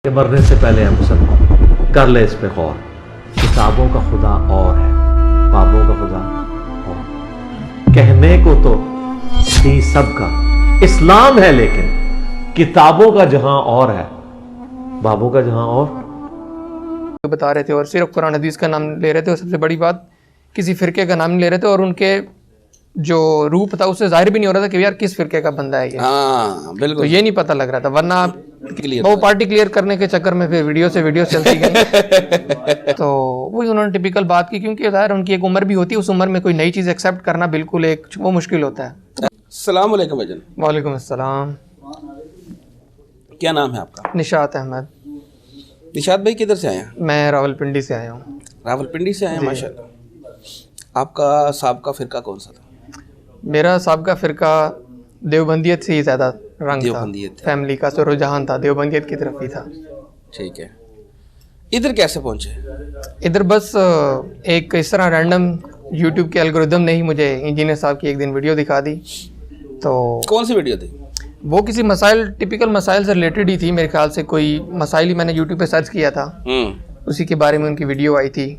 कि मरने से पहले है मुसलमान, कर ले इस पे गौर। किताबों का खुदा और है, बाबों का खुदा और। कहने को तो थी सबका इस्लाम है, लेकिन किताबों का जहां और है, बाबों का जहां और। बता रहे थे और सिर्फ कुरान हदीस का नाम ले रहे थे, और सबसे बड़ी बात किसी फ़िरके का नाम नहीं ले रहे थे, और उनके जो रूप था उससे जाहिर भी नहीं हो रहा था कि यार किस फ़िरके का बंदा है ये। हाँ बिल्कुल, तो ये नहीं पता लग रहा था, वरना वो पार्टी क्लियर करने के चक्कर में फिर वीडियो से वीडियो चलती गई। तो वही उन्होंने टिपिकल बात की, क्योंकि जाहिर उनकी एक उम्र भी होती है, उस उम्र में कोई नई चीज़ एक्सेप्ट करना बिल्कुल एक वो मुश्किल होता है। अस्सलाम वालेकुम भाईजान। वालेकुम अस्सलाम। क्या नाम है आपका? निशात अहमद। निशात भाई किधर से आए हैं? मैं रावलपिंडी से आया हूँ। रावलपिंडी से आए हैं, माशाल्लाह। आपका साहब का फ़िरका कौन सा था? मेरा साहब का फ़िरका देवबंदियत से ही ज़्यादा रंग था, देवबंदियत। फैमिली का जो रुझान था देवबंदियत की तरफ ही था। ठीक है, इधर कैसे पहुंचे? इधर बस एक इस तरह रैंडम यूट्यूब के एल्गोरिदम ने ही मुझे इंजीनियर साहब की एक दिन वीडियो दिखा दी। तो कौन सी वीडियो थी? वो किसी मसाइल, टिपिकल मसाइल से रिलेटेड ही थी मेरे ख्याल से। कोई मसाइल ही मैंने यूट्यूब पे सर्च किया था, उसी के बारे में उनकी वीडियो आई थी।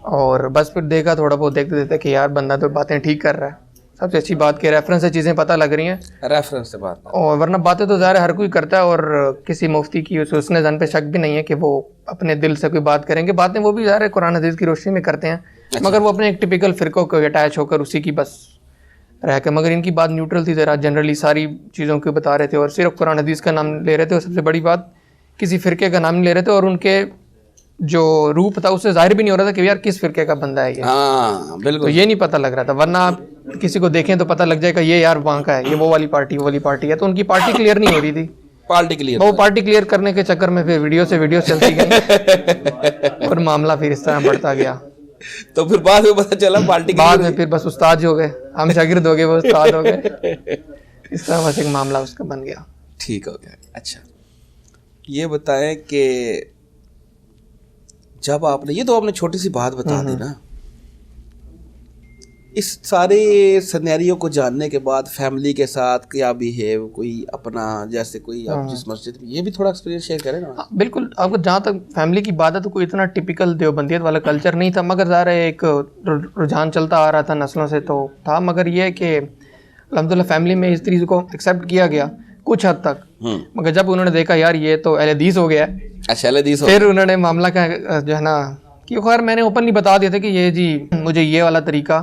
और बस फिर देखा, थोड़ा बहुत देखते देखते कि यार बंदा तो बातें ठीक कर रहा है। सबसे अच्छी बात कि रेफरेंस से चीज़ें पता लग रही हैं, रेफरेंस से बात। और वरना बातें तो ज़ाहिर हर कोई करता है, और किसी मुफ्ती की उसने जन पे शक भी नहीं है कि वो अपने दिल से कोई बात करेंगे। बातें वो भी ज़ाहिर कुरान हदीस की रोशनी में करते हैं, मगर वो अपने एक टिपिकल फ़िरक़ों को अटैच होकर उसी की बस रह के। मगर इनकी बात न्यूट्रल थी, ज़रा जनरली सारी चीज़ों को बता रहे थे, और सिर्फ कुरान हदीस का नाम ले रहे थे। और सबसे बड़ी बात किसी फ़िरके का नाम नहीं ले रहे थे, और उनके जो रूप था उससे जाहिर भी नहीं हो रहा था कि यार किस फ़िरके का बंदा है ये। हाँ बिल्कुल, तो ये नहीं पता लग रहा था, वरना आप किसी को देखें तो पता लग जाएगा ये यार वहाँ का है, ये वो वाली पार्टी है। तो उनकी पार्टी क्लियर नहीं हो रही थी। पार्टी क्लियर, वो पार्टी क्लियर करने के चक्कर में फिर वीडियो से वीडियो चलती गई, और मामला फिर इस तरह बढ़ता गया। तो फिर बाद में पता चला पार्टी बाद में फिर बस उस्ताद हो गए, हम शागिर्द हो गए, वो उस्ताद हो गए। इस तरह बस एक मामला उसका बन गया। ठीक हो गया। अच्छा, ये बताएं कि जब आपने, ये तो आपने छोटी सी बात बता दी ना, इस सारे सिनेरियो को जानने के बाद फैमिली के साथ क्या बिहेव, कोई अपना जैसे कोई आप जिस मस्जिद में, ये भी थोड़ा एक्सपीरियंस शेयर करें ना। बिल्कुल, आपको जहाँ तक फैमिली की बात है तो कोई इतना टिपिकल देवबंदियत वाला कल्चर नहीं था, मगर ज़रा एक रुझान चलता आ रहा था नस्लों से तो था। मगर ये है कि अल्हम्दुलिल्लाह फैमिली में इस चीज़ को एक्सेप्ट किया गया कुछ हद तक। मगर जब उन्होंने देखा यार ये तो अहले हदीस हो गया है, अच्छा अहले हदीस, फिर उन्होंने मामला का जो है ना, कि खैर मैंने ओपनली बता दिया था कि ये जी मुझे ये वाला तरीका,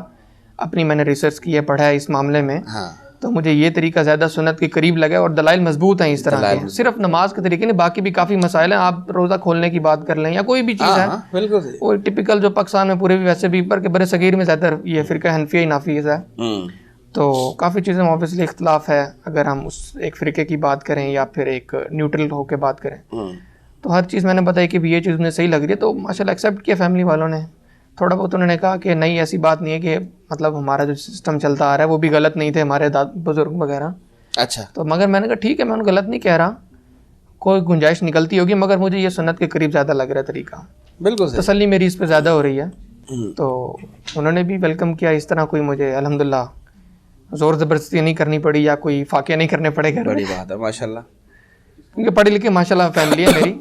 अपनी मैंने रिसर्च की है, पढ़ा है इस मामले में। हाँ। तो मुझे ये तरीका ज़्यादा सुन्नत के करीब लगा, और दलाइल मजबूत हैं इस तरह के। सिर्फ नमाज के तरीके नहीं, बाकी भी काफ़ी मसाइल हैं। आप रोज़ा खोलने की बात कर लें या कोई भी चीज़ है, बिल्कुल वो टिपिकल जो पाकिस्तान में पूरे भी वैसे भी पर के बड़े सगीर में ज़्यादा ये फ़िरका हनफिया नाफिज़ है। तो काफ़ी चीज़ें में ऑब्वियसली इख्तलाफ है, अगर हम उस एक फ़िरके की बात करें या फिर एक न्यूट्रल होकर बात करें। तो हर चीज़ मैंने बताई कि भी ये चीज़ उन्हें सही लग रही है, तो माशाल्लाह एक्सेप्ट किया फैमिली वालों ने। थोड़ा बहुत उन्होंने कहा कि नहीं ऐसी बात नहीं है, कि मतलब हमारा जो सिस्टम चलता आ रहा है वो भी गलत नहीं थे, हमारे बुजुर्ग वगैरह। अच्छा, तो मगर मैंने कहा ठीक है, मैं उनको गलत नहीं कह रहा, कोई गुंजाइश निकलती होगी, मगर मुझे ये सुन्नत के करीब ज़्यादा लग रहा है तरीका। बिल्कुल तसल्ली मेरी इस पर ज़्यादा हो रही है। तो उन्होंने भी वेलकम किया इस तरह, कोई मुझे अल्हम्दुलिल्लाह ज़ोर ज़बरदस्ती नहीं करनी पड़ी या कोई फाके नहीं करने पड़े घर में। बड़ी बात है माशाल्लाह, क्योंकि पढ़े लिखे माशाल्लाह फैमिली है मेरी।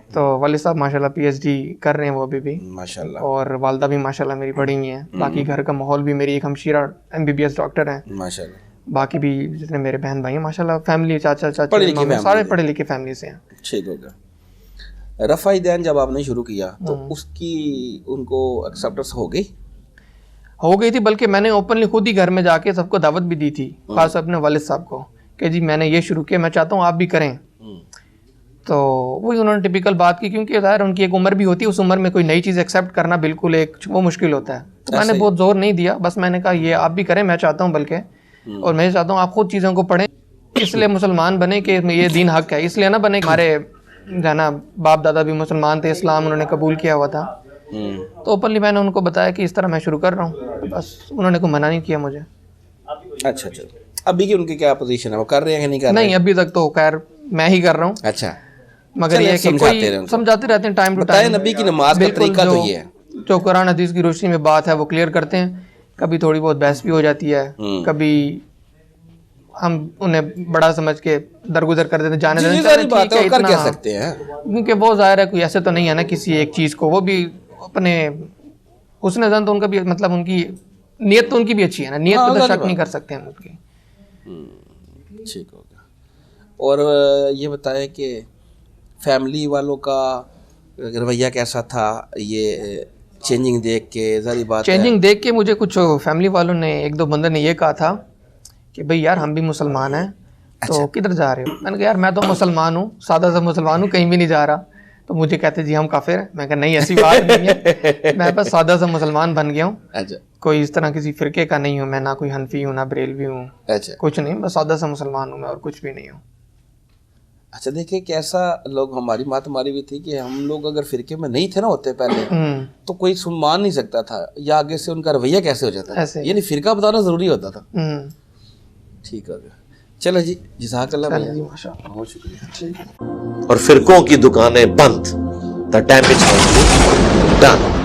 तो वालिद साहब माशाल्लाह PhD कर रहे हैं वो अभी भी माशाल्लाह, और वालदा भी माशाल्लाह मेरी पढ़ी हुई हैं। बाकी घर का माहौल भी, मेरी एक हमशीरा MBBS डॉक्टर हैं माशाल्लाह। बाकी भी जितने मेरे बहन भाई हैं माशाल्लाह, फैमिली चाचा चाची सारे पढ़े लिखे फैमिली से हैं। ठीक हो गया। रफ़ाई दैन जब आपने शुरू किया तो उसकी उनको एक्सेप्टेंस हो गई थी, बल्कि मैंने ओपनली खुद ही घर में जाके सबको दावत भी दी थी, खास अपने वालिद साहब को, कि जी मैंने ये शुरू किया, मैं चाहता हूँ आप भी करें। तो वही उन्होंने टिपिकल बात की, क्योंकि ज़ाहिर उनकी एक उम्र भी होती है, उस उम्र में कोई नई चीज़ एक्सेप्ट करना बिल्कुल एक वो मुश्किल होता है। तो मैंने बहुत जोर नहीं दिया, बस मैंने कहा ये आप भी करें, मैं चाहता हूँ बल्कि, और मैं चाहता हूँ आप खुद चीज़ों को पढ़ें, इसलिए मुसलमान बने कि ये दीन हक है, इसलिए ना बने हमारे जाना बाप दादा भी मुसलमान थे, इस्लाम उन्होंने कबूल किया हुआ था। तो ओपनली मैंने उनको बताया कि इस तरह मैं शुरू कर रहा हूँ, बस उन्होंने कोई मना नहीं किया मुझे। अच्छा, अभी की उनकी क्या पोजीशन है, वो कर रहे हैं कि नहीं कर रहे हैं? नहीं, अभी तक तो खैर मैं ही कर रहा हूँ। अच्छा, मगर ये कि कोई समझाते रहते हैं टाइम टू टाइम। नबी की नमाज का तरीका तो ये है, जो कुरान हदीस की रोशनी में बात है वो क्लियर करते हैं। कभी थोड़ी बहुत बहस भी हो जाती है, कभी हम उन्हें बड़ा समझ के दरगुजर कर देते, जाने जी, देते, जी, चलो सारी बात ठीक है, है, वो कर इतना, क्या सकते हैं। क्योंकि वो ज़ाहिर है कोई ऐसे तो नहीं है ना किसी एक चीज़ को, वो भी अपने हुस्न ज़न तो उनका भी मतलब उनकी नीयत तो उनकी भी अच्छी है ना, नीयत हाँ, पे तो जाहिर शक नहीं कर सकते हम उसकी। ठीक हो गया। और ये बताएं कि फैमिली वालों का रवैया कैसा था ये चेंजिंग देख के? जारी बात है चेंजिंग देख के मुझे कुछ फैमिली वालों ने, एक दो बंदे ने ये कहा था कि भाई यार हम भी मुसलमान हैं, तो किधर जा रहे हो? मैंने कहा यार मैं तो मुसलमान हूँ, सादा सा मुसलमान हूँ, कहीं भी नहीं जा रहा। तो मुझे कहते जी हम काफिर हैं। मैं कहा नहीं, ऐसी बात नहीं है, मैं बस सादा सा मुसलमान बन गया हूँ, अच्छा कोई इस तरह किसी फिरके का नहीं हूँ मैं, ना कोई हनफी हूँ ना बरेलवी हूँ, अच्छा कुछ नहीं, बस सादा सा मुसलमान हूँ मैं, और कुछ भी नहीं हूँ। अच्छा। देखिए कैसा लोग, हमारी बात हमारी भी थी कि हम लोग अगर फिरके में नहीं थे ना होते पहले, तो कोई मान नहीं सकता था, या आगे से उनका रवैया कैसे हो जाता था, ऐसे। यानी फिरका बताना जरूरी होता था। हम्म। ठीक हो गया। चलो जी, जज़ाकल्लाह चलो भैया, जी, माशाअल्लाह। बहुत शुक्रिया। और फिरकों की दुकानें बंद, द डैमेज डन।